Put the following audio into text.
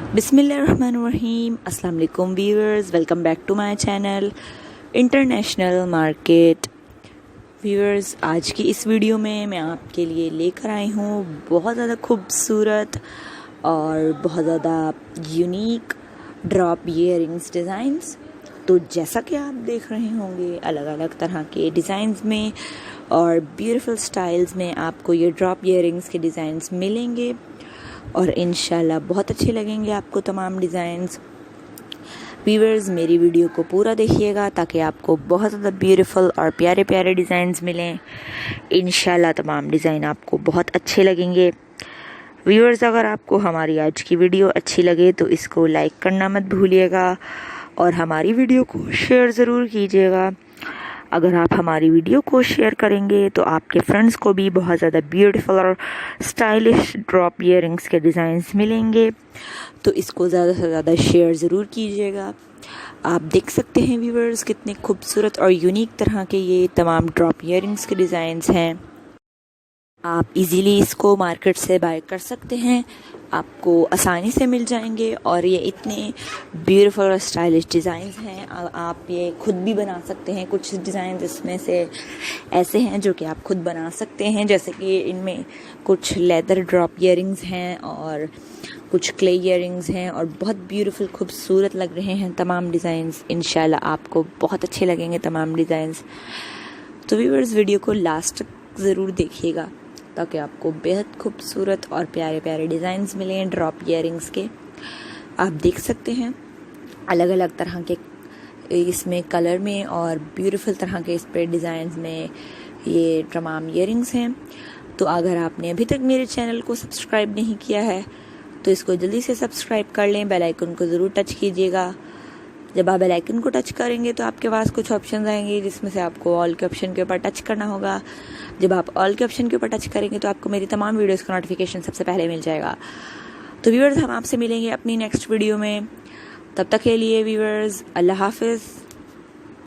बिस्मिल्लाहिर्रहमानिर्रहीम। अस्सलाम वालेकुम viewers, welcome back to my channel international market. Viewers, आज की इस वीडियो में मैं आपके लिए लेकर आई हूँ बहुत ज़्यादा खूबसूरत और बहुत ज़्यादा यूनिक ड्रॉप ईयरिंग्स डिज़ाइंस। तो जैसा कि आप देख रहे होंगे, अलग अलग तरह के डिज़ाइंस में और ब्यूटीफुल स्टाइल्स में आपको ये ड्रॉप ईयरिंग्स के डिज़ाइंस मिलेंगे और इंशाल्लाह बहुत अच्छे लगेंगे आपको तमाम डिज़ाइंस। व्यूअर्स, मेरी वीडियो को पूरा देखिएगा ताकि आपको बहुत ज़्यादा ब्यूटीफुल और प्यारे प्यारे डिज़ाइंस मिलें। इंशाल्लाह तमाम डिज़ाइन आपको बहुत अच्छे लगेंगे। व्यूअर्स, अगर आपको हमारी आज की वीडियो अच्छी लगे तो इसको लाइक करना मत भूलिएगा और हमारी वीडियो को शेयर ज़रूर कीजिएगा। अगर आप हमारी वीडियो को शेयर करेंगे तो आपके फ्रेंड्स को भी बहुत ज़्यादा ब्यूटीफुल और स्टाइलिश ड्रॉप ईयरिंग्स के डिज़ाइंस मिलेंगे, तो इसको ज़्यादा से ज़्यादा शेयर ज़रूर कीजिएगा। आप देख सकते हैं व्यूअर्स, कितने खूबसूरत और यूनिक तरह के ये तमाम ड्रॉप ईयरिंग्स के डिज़ाइंस हैं। आप इजीली इसको मार्केट से बाय कर सकते हैं, आपको आसानी से मिल जाएंगे और ये इतने ब्यूटीफुल और स्टाइलिश डिज़ाइंस हैं। आप ये खुद भी बना सकते हैं। कुछ डिज़ाइन इसमें से ऐसे हैं जो कि आप खुद बना सकते हैं, जैसे कि इनमें कुछ लेदर ड्रॉप ईयरिंग्स हैं और कुछ क्ले ईयरिंग्स हैं और बहुत ब्यूटीफुल खूबसूरत लग रहे हैं तमाम डिज़ाइंस। इंशाल्लाह आपको बहुत अच्छे लगेंगे तमाम डिज़ाइंस। तो व्यूअर्स, वीडियो को लास्ट तक ज़रूर देखिएगा ताकि आपको बेहद खूबसूरत और प्यारे प्यारे डिज़ाइंस मिलें ड्रॉप ईयरिंग्स के। आप देख सकते हैं अलग अलग तरह के इसमें कलर में और ब्यूटीफुल तरह के इस पर डिज़ाइंस में ये तमाम ईयरिंग्स हैं। तो अगर आपने अभी तक मेरे चैनल को सब्सक्राइब नहीं किया है तो इसको जल्दी से सब्सक्राइब कर लें। बेल आइकन को ज़रूर टच कीजिएगा। जब आप बेल आइकन को टच करेंगे तो आपके पास कुछ ऑप्शन आएंगे जिसमें से आपको ऑल के ऑप्शन के ऊपर टच करना होगा। जब आप ऑल के ऑप्शन के ऊपर टच करेंगे तो आपको मेरी तमाम वीडियोस का नोटिफिकेशन सबसे पहले मिल जाएगा। तो व्यूअर्स, हम आपसे मिलेंगे अपनी नेक्स्ट वीडियो में। तब तक के लिए व्यूअर्स, अल्लाह हाफिज़।